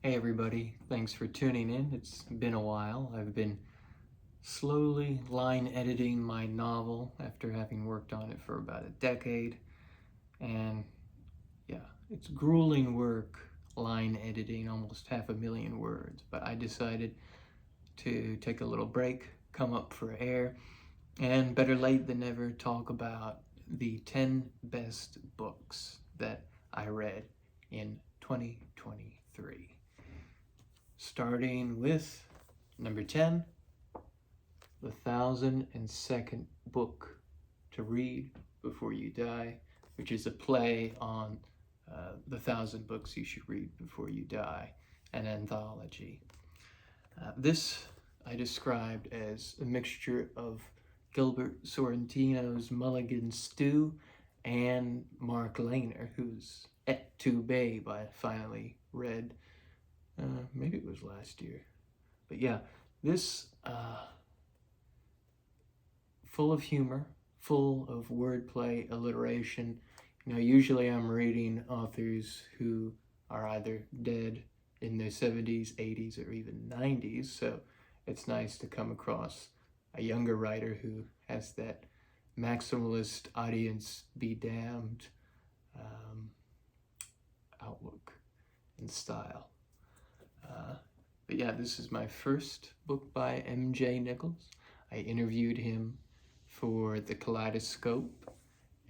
Hey everybody, thanks for tuning in. It's been a while. I've been slowly line editing my novel after having worked on it for about a decade. And yeah, it's grueling work, line editing, almost 500,000 words. But I decided to take a little break, come up for air, and better late than never talk about the 10 best books that I read in 2023. Starting with number 10, The 1,002nd Book to Read Before You Die, which is a play on The 1,000 Books You Should Read Before You Die, an anthology. This I described as a mixture of Gilbert Sorrentino's Mulligan Stew and Mark Lehner, whose Et tu, Babe I finally read. Maybe it was last year. But yeah, this full of humor, full of wordplay, alliteration. Usually I'm reading authors who are either dead in their 70s, 80s, or even 90s, so it's nice to come across a younger writer who has that maximalist audience be damned outlook and style. But yeah, this is my first book by M.J. Nichols. I interviewed him for the Kaleidoscope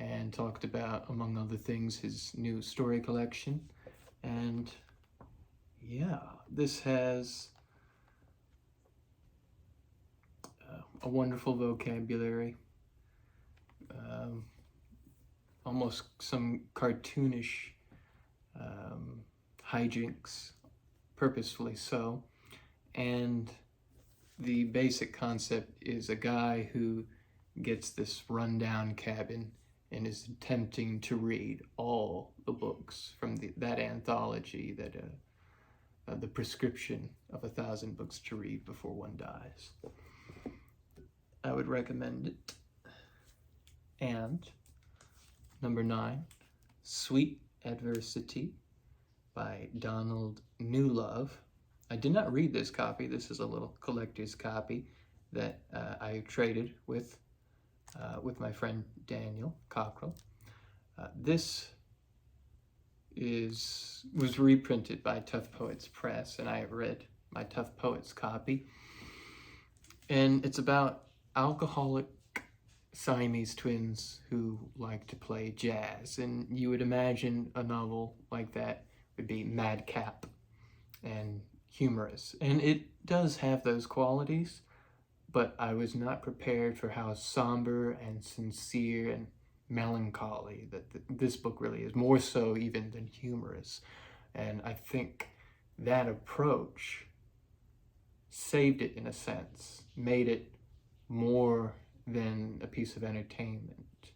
and talked about, among other things, his new story collection. And yeah, this has a wonderful vocabulary, almost some cartoonish hijinks, purposefully so. And the basic concept is a guy who gets this rundown cabin and is attempting to read all the books from that anthology, that the prescription of 1,000 books to read before one dies. I would recommend it. And number 9, Sweet Adversity by Donald Newlove. I did not read this copy. This is a little collector's copy that I traded with my friend Daniel Cockrell. This was reprinted by Tough Poets Press, and I read my Tough Poets copy. And it's about alcoholic Siamese twins who like to play jazz. And you would imagine a novel like that would be madcap and humorous. And it does have those qualities, but I was not prepared for how somber and sincere and melancholy that this book really is, more so even than humorous. And I think that approach saved it in a sense, made it more than a piece of entertainment.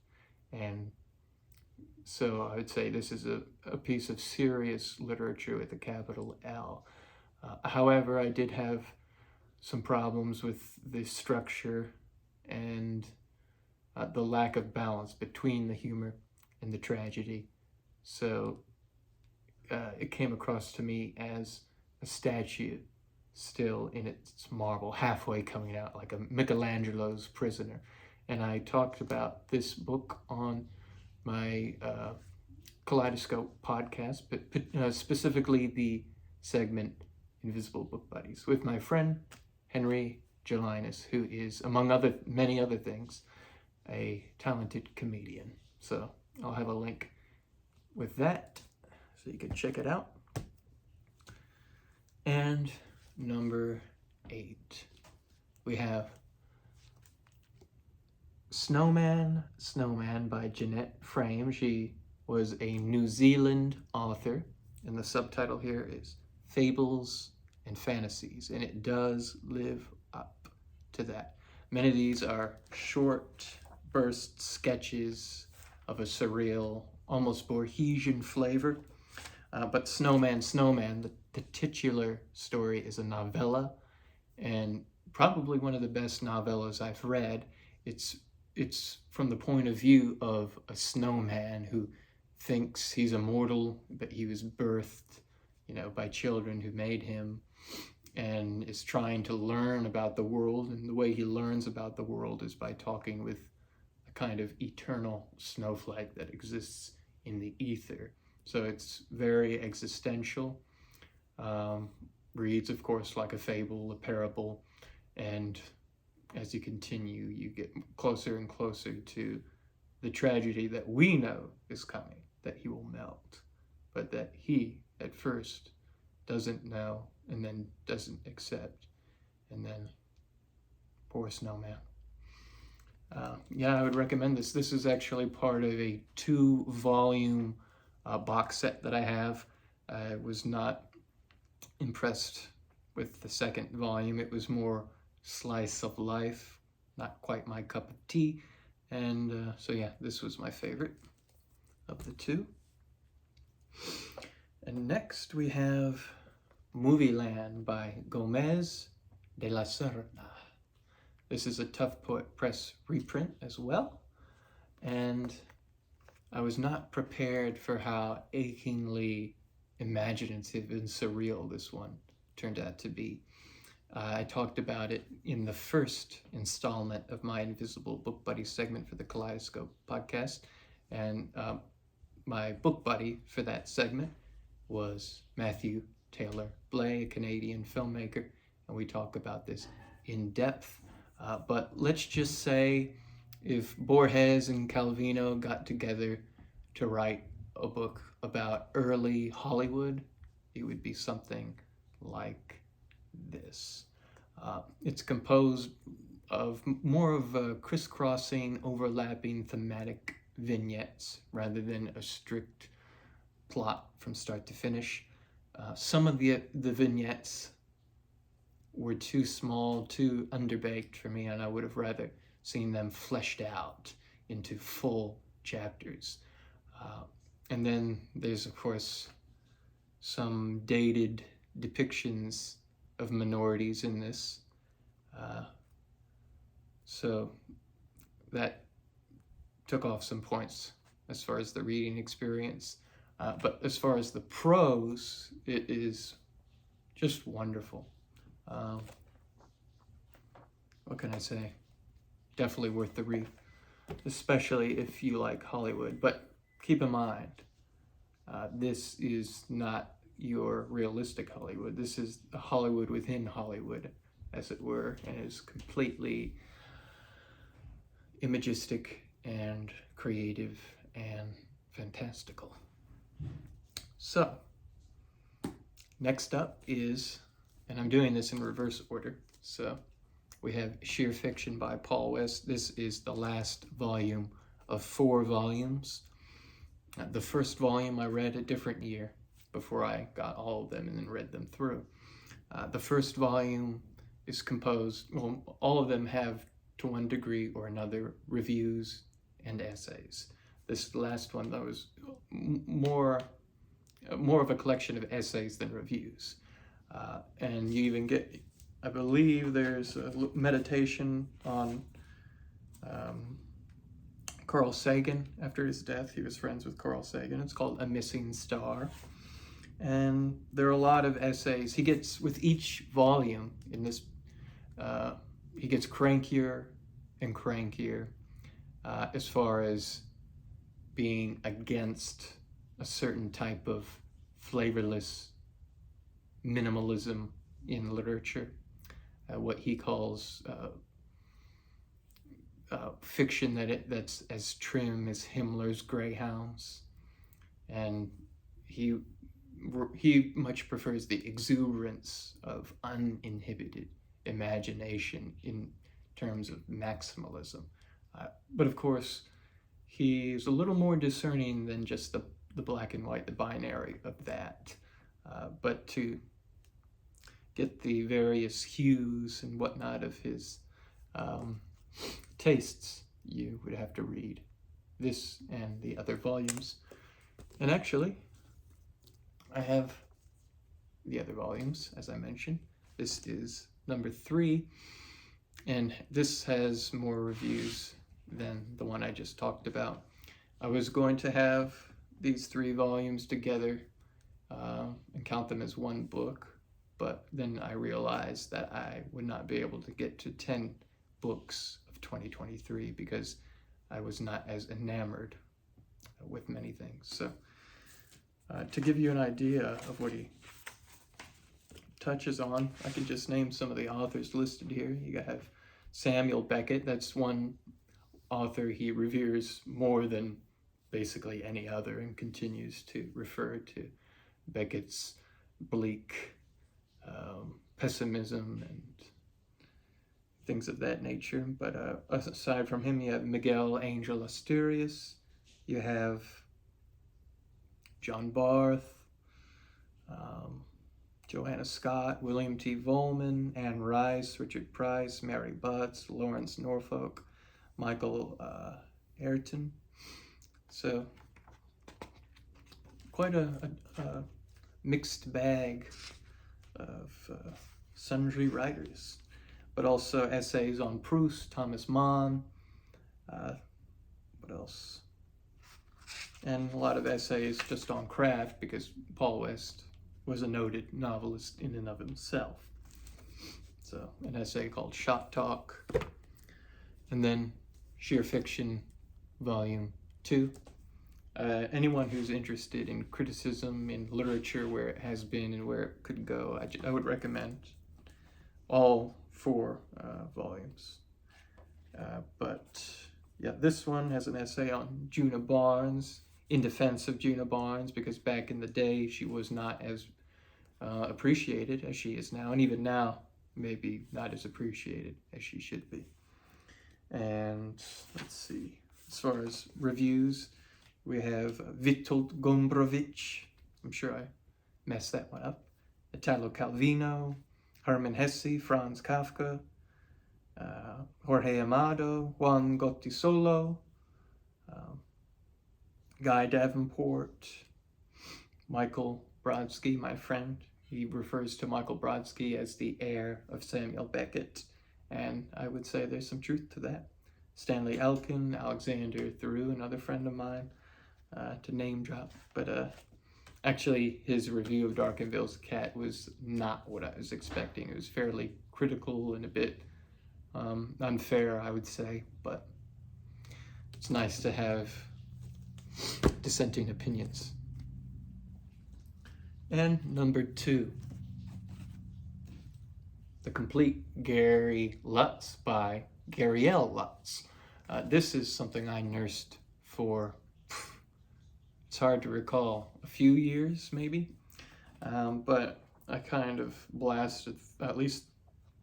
And so I would say this is a piece of serious literature with a capital L. However, I did have some problems with the structure and the lack of balance between the humor and the tragedy. So it came across to me as a statue still in its marble, halfway coming out, like a Michelangelo's Prisoner. And I talked about this book on my Kaleidoscope podcast, but specifically the segment Invisible Book Buddies, with my friend Henry Gelinas, who is, among many other things, a talented comedian. So I'll have a link with that so you can check it out. And number 8, we have Snowman by Jeanette Frame. She was a New Zealand author, and the subtitle here is Fables and Fantasies, and it does live up to that. Many of these are short burst sketches of a surreal, almost Borgesian flavor. But Snowman, the titular story is a novella, and probably one of the best novellas I've read. It's from the point of view of a snowman who thinks he's immortal, but he was birthed by children who made him, and is trying to learn about the world. And the way he learns about the world is by talking with a kind of eternal snowflake that exists in the ether. So it's very existential. Reads, of course, like a fable, a parable, and as you continue, you get closer and closer to the tragedy that we know is coming, that he will melt, but that he, at first, doesn't know, and then doesn't accept, and then poor snowman. I would recommend this. This is actually part of a 2-volume box set that I have. I was not impressed with the second volume. It was more slice of life, not quite my cup of tea. And so this was my favorite of the 2. And next we have Movie Land by Gomez de la Serna. This is a Tough Poet Press reprint as well. And I was not prepared for how achingly imaginative and surreal this one turned out to be. I talked about it in the first installment of my Invisible Book Buddy segment for the Kaleidoscope podcast. And my book buddy for that segment was Matthew Taylor Blay, a Canadian filmmaker. And we talk about this in depth. But let's just say if Borges and Calvino got together to write a book about early Hollywood, it would be something like this. It's composed of more of crisscrossing, overlapping thematic vignettes rather than a strict plot from start to finish. Some of the vignettes were too small, too underbaked for me, and I would have rather seen them fleshed out into full chapters. And then there's, of course, some dated depictions of minorities in this. So that took off some points as far as the reading experience. But as far as the prose, it is just wonderful. What can I say? Definitely worth the read, especially if you like Hollywood. But keep in mind, this is not your realistic Hollywood. This is a Hollywood within Hollywood, as it were, and is completely imagistic and creative and fantastical. So, next up is, and I'm doing this in reverse order, so we have Sheer Fiction by Paul West. This is the last volume of 4 volumes. The first volume I read a different year before I got all of them and then read them through. The first volume is composed, well, all of them have to one degree or another reviews and essays. This last one, though, is more of a collection of essays than reviews. And you even get, I believe there's a meditation on Carl Sagan. After his death, he was friends with Carl Sagan. It's called A Missing Star. And there are a lot of essays. He gets, with each volume in this, he gets crankier and crankier as far as being against a certain type of flavorless minimalism in literature, what he calls fiction that's as trim as Himmler's greyhounds, and he much prefers the exuberance of uninhibited imagination in terms of maximalism. But of course, he's a little more discerning than just the black and white, the binary of that. But to get the various hues and whatnot of his tastes, you would have to read this and the other volumes. And actually, I have the other volumes, as I mentioned. This is number 3, and this has more reviews than the one I just talked about. I was going to have these 3 volumes together and count them as one book. But then I realized that I would not be able to get to 10 books of 2023 because I was not as enamored with many things. So to give you an idea of what he touches on, I can just name some of the authors listed here. You have Samuel Beckett. That's one author he reveres more than basically any other and continues to refer to Beckett's bleak pessimism and things of that nature. But aside from him, you have Miguel Angel Asturias, you have John Barth, Joanna Scott, William T. Volman, Anne Rice, Richard Price, Mary Butts, Lawrence Norfolk, Michael Ayrton. So quite a mixed bag of sundry writers, but also essays on Proust, Thomas Mann, what else? And a lot of essays just on craft, because Paul West was a noted novelist in and of himself. So an essay called Shop Talk, and then Sheer Fiction, Volume 2. Anyone who's interested in criticism, in literature, where it has been and where it could go, I would recommend all 4 volumes. But yeah, this one has an essay on Juna Barnes, in defense of Juna Barnes, because back in the day she was not as appreciated as she is now, and even now maybe not as appreciated as she should be. And let's see, as far as reviews, we have Witold Gombrowicz, I'm sure I messed that one up, Italo Calvino, Hermann Hesse, Franz Kafka, Jorge Amado, Juan Gotti-Solo, Guy Davenport, Michael Brodsky, my friend. He refers to Michael Brodsky as the heir of Samuel Beckett, and I would say there's some truth to that. Stanley Elkin, Alexander Theroux, another friend of mine, to name drop. But actually, his review of Darkenville's Cat was not what I was expecting. It was fairly critical and a bit unfair, I would say, but it's nice to have dissenting opinions. And number 2, The Complete Gary Lutz by Gary L. Lutz. This is something I nursed for, it's hard to recall, a few years maybe, but I kind of blasted, at least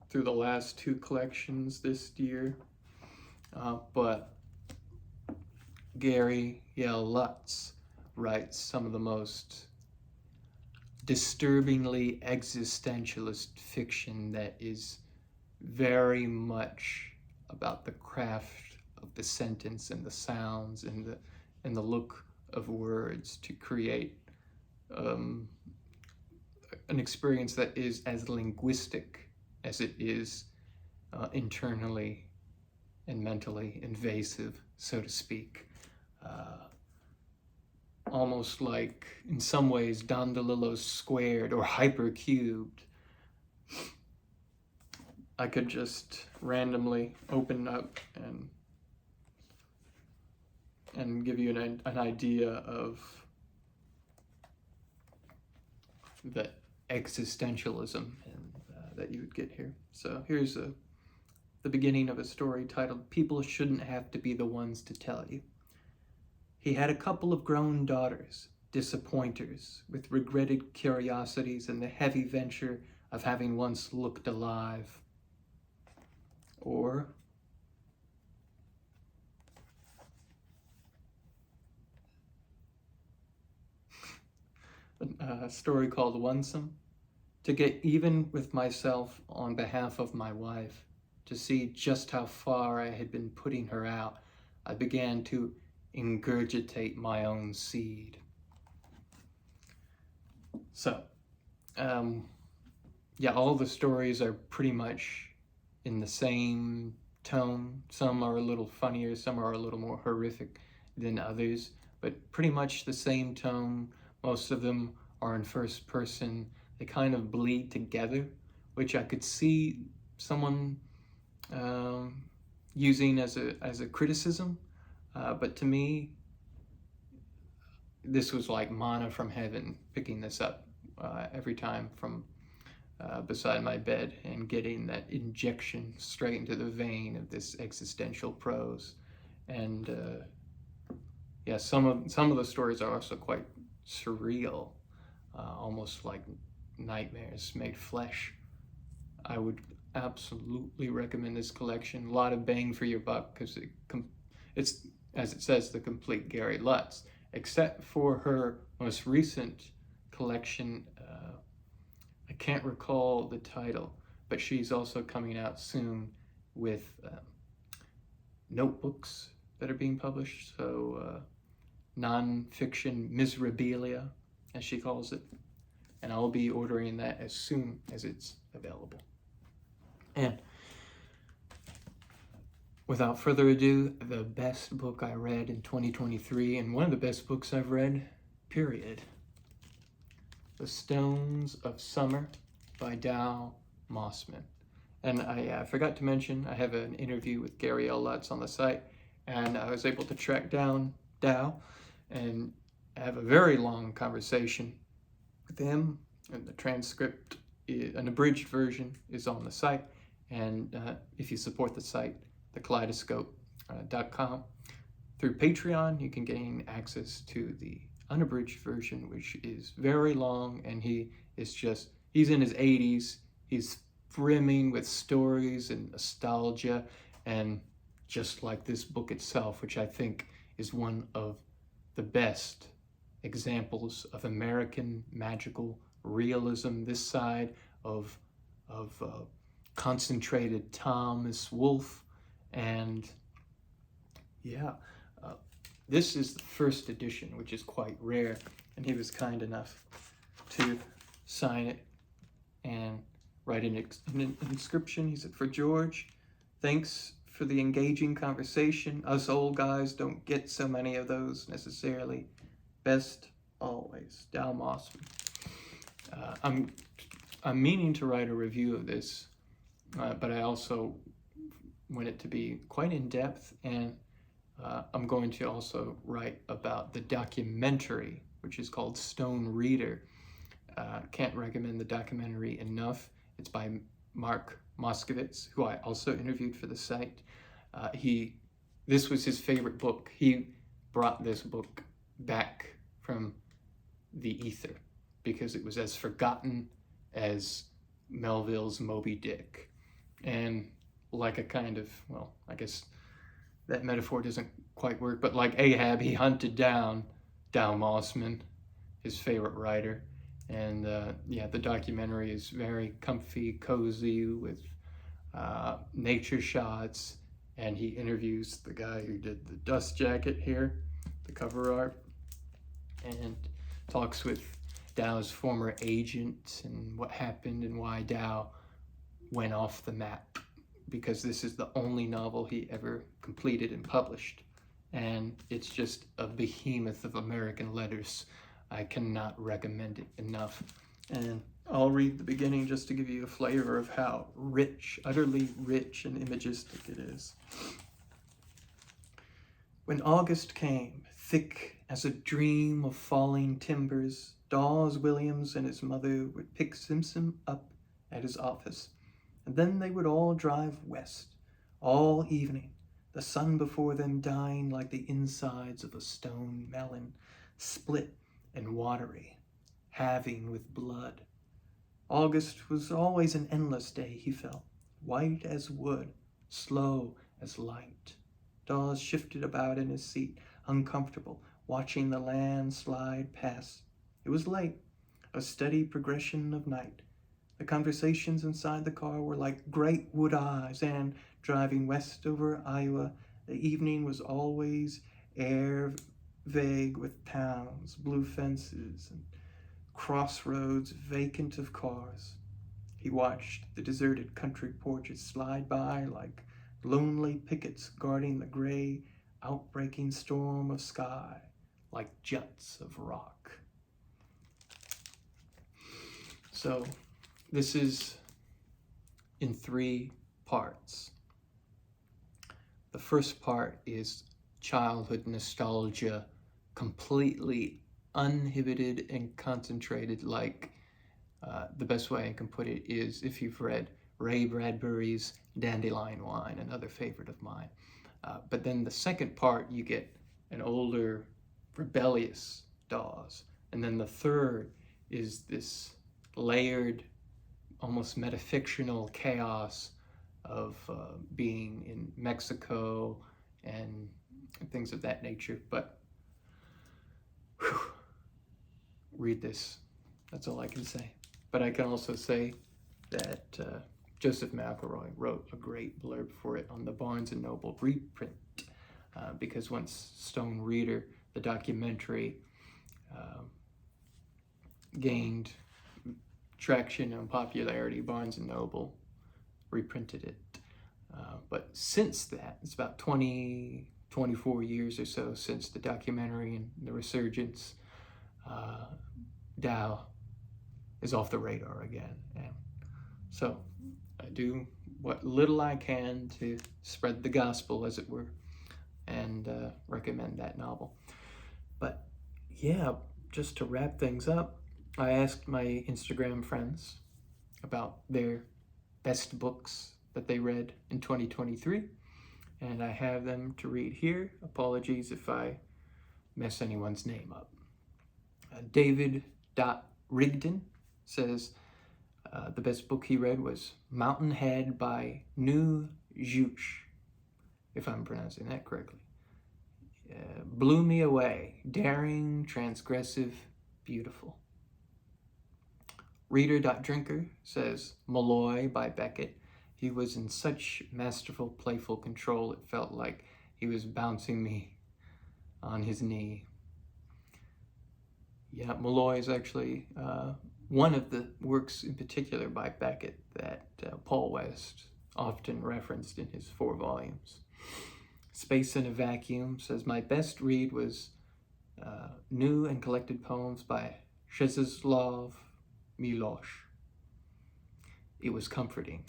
through the last 2 collections this year. But Gary L. Lutz writes some of the most disturbingly existentialist fiction that is very much about the craft of the sentence and the sounds and the look of words to create an experience that is as linguistic as it is internally and mentally invasive, so to speak. Almost like, in some ways, Don DeLillo's Squared or Hypercubed. I could just randomly open up and give you an idea of the existentialism that you would get here. So here's the beginning of a story titled "People Shouldn't Have to Be the Ones to Tell You." He had a couple of grown daughters, disappointers, with regretted curiosities and the heavy venture of having once looked alive. Or a story called Onesome, to get even with myself on behalf of my wife, to see just how far I had been putting her out, I began to ingurgitate my own seed. So, yeah, all the stories are pretty much in the same tone. Some are a little funnier, some are a little more horrific than others, but pretty much the same tone. Most of them are in first person. They kind of bleed together, which I could see someone using as a criticism, but to me, this was like manna from heaven, picking this up every time from beside my bed and getting that injection straight into the vein of this existential prose. And yeah, some of the stories are also quite surreal, almost like nightmares made flesh. I would absolutely recommend this collection. A lot of bang for your buck, because it's, as it says, the complete Gary Lutz, except for her most recent collection. I can't recall the title, but she's also coming out soon with notebooks that are being published, so non-fiction misrabilia, as she calls it, and I'll be ordering that as soon as it's available. And without further ado, the best book I read in 2023, and one of the best books I've read, period. The Stones of Summer by Dow Mossman. And I forgot to mention, I have an interview with Gary L. Lutz on the site, and I was able to track down Dow and have a very long conversation with him, and the transcript, an abridged version, is on the site. And if you support the site, thekaleidoscope.com, through Patreon, you can gain access to the unabridged version, which is very long, and he's in his 80s. He's brimming with stories and nostalgia, and just like this book itself, which I think is one of the best examples of American magical realism, this side of concentrated Thomas Wolfe. And yeah, this is the first edition, which is quite rare, and he was kind enough to sign it and write an inscription. He said, "For George, thanks for the engaging conversation. Us old guys don't get so many of those necessarily. Best always, Dow Mossman." I'm meaning to write a review of this, but I also want it to be quite in-depth, and I'm going to also write about the documentary, which is called Stone Reader. Can't recommend the documentary enough. It's by Mark Moskowitz, who I also interviewed for the site. This was his favorite book. He brought this book back from the ether because it was as forgotten as Melville's Moby Dick. And like a kind of, well, I guess that metaphor doesn't quite work, but like Ahab, he hunted down Dow Mossman, his favorite writer. And yeah, the documentary is very comfy, cozy, with nature shots, and he interviews the guy who did the dust jacket here, the cover art, and talks with Dow's former agent and what happened and why Dow went off the map, because this is the only novel he ever completed and published, and it's just a behemoth of American letters. I cannot recommend it enough. And I'll read the beginning just to give you a flavor of how rich, utterly rich and imagistic it is. When August came, thick as a dream of falling timbers, Dawes Williams and his mother would pick Simpson up at his office, and then they would all drive west, all evening, the sun before them dying like the insides of a stone melon, split and watery, having with blood. August was always an endless day, he felt, white as wood, slow as light. Dawes shifted about in his seat, uncomfortable, watching the land slide past. It was late, a steady progression of night. The conversations inside the car were like great wood eyes, and driving west over Iowa, the evening was always air vague with towns, blue fences, and crossroads vacant of cars. He watched the deserted country porches slide by like lonely pickets guarding the gray, outbreaking storm of sky, like juts of rock. So this is in 3 parts. The first part is childhood nostalgia, completely uninhibited and concentrated. Like the best way I can put it is if you've read Ray Bradbury's Dandelion Wine, another favorite of mine. But then the second part, you get an older, rebellious Dawes. And then the third is this layered, almost metafictional chaos of being in Mexico and things of that nature. But whew, read this. That's all I can say. But I can also say that Joseph McElroy wrote a great blurb for it on the Barnes & Noble reprint, because once Stone Reader, the documentary, gained traction and popularity, Barnes & Noble reprinted it. But since that, it's about 24 years or so since the documentary and the resurgence, Dow is off the radar again. And so I do what little I can to spread the gospel, as it were, and recommend that novel. But yeah, just to wrap things up, I asked my Instagram friends about their best books that they read in 2023, and I have them to read here. Apologies if I mess anyone's name up. David.Rigdon says the best book he read was Mountain Head by Nu Juche, if I'm pronouncing that correctly. Blew me away. Daring, transgressive, beautiful. Reader.Drinker says Malloy by Beckett. He was in such masterful, playful control, it felt like he was bouncing me on his knee. Yeah, Malloy is actually one of the works in particular by Beckett that Paul West often referenced in his 4 volumes. Space in a Vacuum says, my best read was New and Collected Poems by Czeslaw Milosz. It was comforting.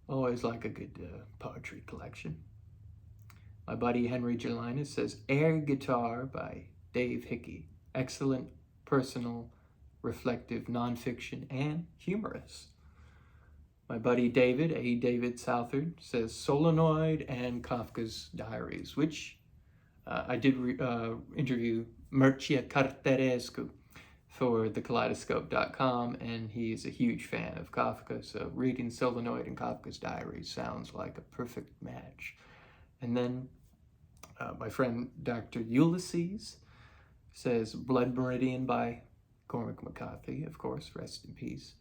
Always like a good poetry collection. My buddy Henry Gelinas says Air Guitar by Dave Hickey. Excellent, personal, reflective, nonfiction, and humorous. My buddy David, A. David Southard, says Solenoid and Kafka's Diaries, which I did interview Mircea Carterescu for thekaleidoscope.com, and he's a huge fan of Kafka, so reading Solenoid and Kafka's Diaries sounds like a perfect match. And then my friend Dr. Ulysses says Blood Meridian by Cormac McCarthy, of course, rest in peace,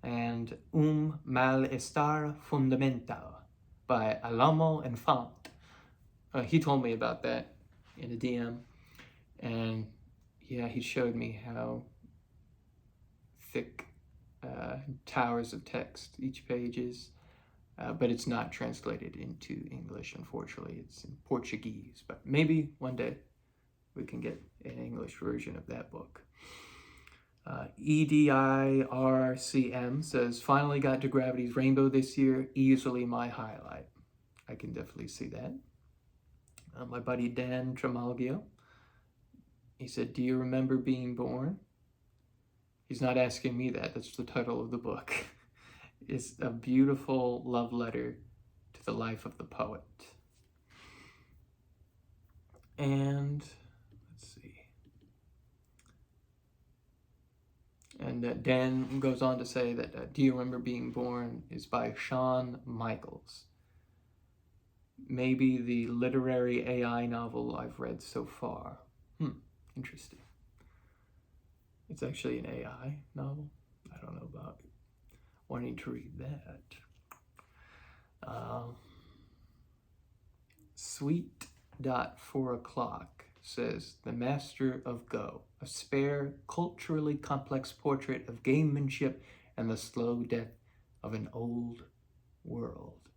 and Malestar Fundamental by Alamo Infant. He told me about that in a DM, and yeah, he showed me how thick towers of text each page is, but it's not translated into English, unfortunately. It's in Portuguese, but maybe one day we can get an English version of that book. EDIRCM says, finally got to Gravity's Rainbow this year, easily my highlight. I can definitely see that. My buddy Dan Tremalgio, he said, do you remember being born? He's not asking me that, that's the title of the book. It's a beautiful love letter to the life of the poet. And let's see. And Dan goes on to say that Do You Remember Being Born is by Shawn Michaels. Maybe the literary AI novel I've read so far. Interesting. It's actually an AI novel. I don't know about wanting to read that. Sweet.4o'clock says, The Master of Go, a spare, culturally complex portrait of gamemanship and the slow death of an old world.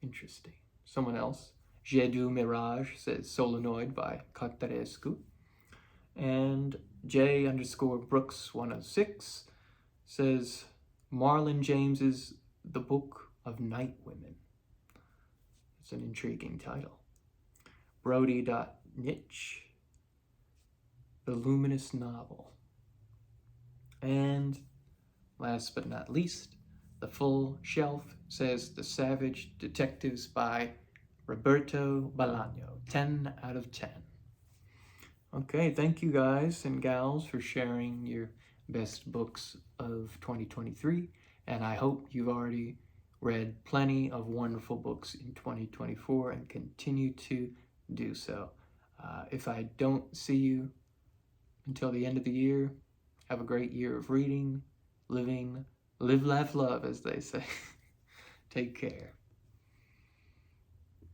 Interesting. Someone else, Jedu Mirage, says Solenoid by Carterescu. And J_Brooks106 says, Marlon James's The Book of Night Women. It's an intriguing title. Brody.Nitch, The Luminous Novel. And last but not least, The Full Shelf says The Savage Detectives by Roberto Bolaño. 10 out of 10. Okay, thank you guys and gals for sharing your best books of 2023. And I hope you've already read plenty of wonderful books in 2024 and continue to do so. If I don't see you until the end of the year, have a great year of reading, living, live, laugh, love, as they say. Take care.